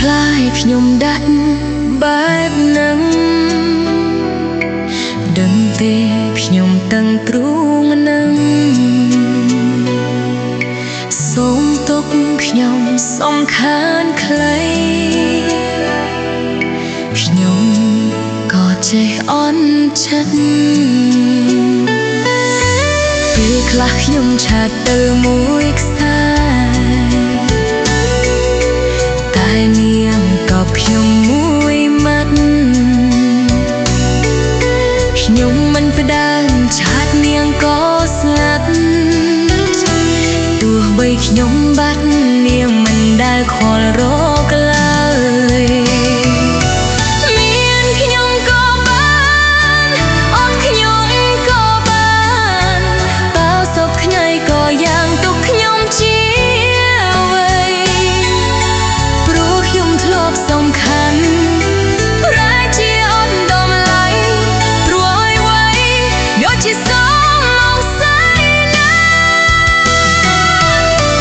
ផ្លាយខ្ញុំដាច់បែបនឹងដឹងទេខ្ញុំតឹងទ្រូងនឹងសូមទុកខ្ញុំសំខានខ្លីខ្ញុំក៏ចេះអន់ចិត្តពេលខ្លះខ្ញុំឆាតទៅមួយខ្សែតែនាងក៏ខ្ញុំមួយម៉ាត់ខ្ញុំមិនផ្ដើមឆាតនាងក៏ស្ងាត់ទោះបីខ្ញុំបាត់នាងមិនដែលខលរកឡើយមានខ្ញុំក៏បានអត់ខ្ញុំក៏បានតើសពថ្ងៃក៏យ៉ាងទុកខ្ញុំជាអ្វីព្រោះខ្ញុំធ្លាប់សំខាន់ប្រែជាអត់ដំឡៃព្រោះអ្វីយកជាសមមកស្អីណា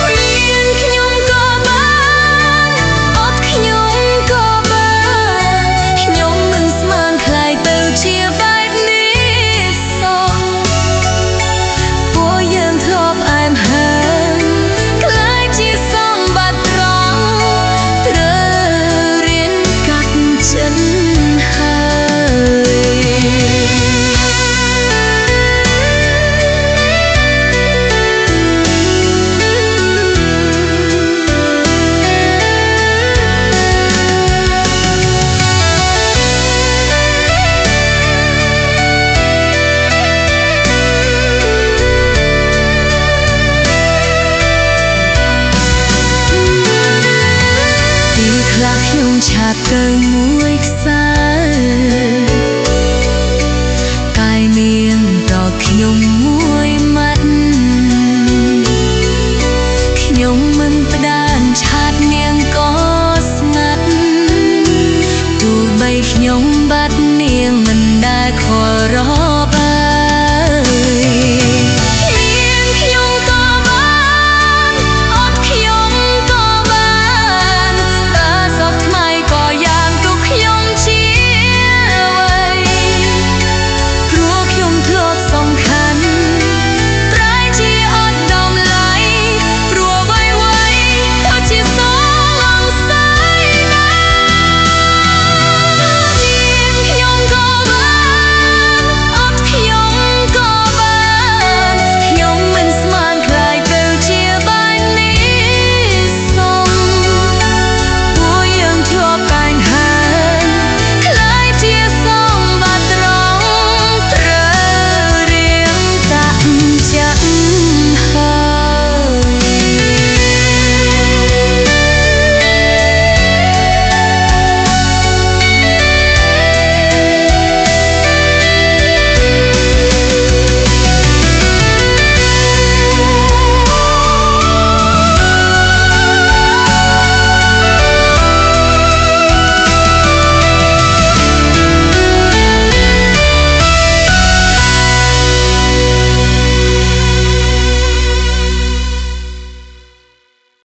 មានខ្ញុំក៏បានអត់ខ្ញុំក៏បានខ្ញុំមិនស្មានខ្លាយទៅជាបែបនេះសោះពួកយើងធ្លាប់អែមហើមខ្លាយជាសម្បត្តិត្រង់ត្រូវរៀនកាត់ចិនហើយខ្លះខ្ញុំឆាតទៅមួយខ្សែ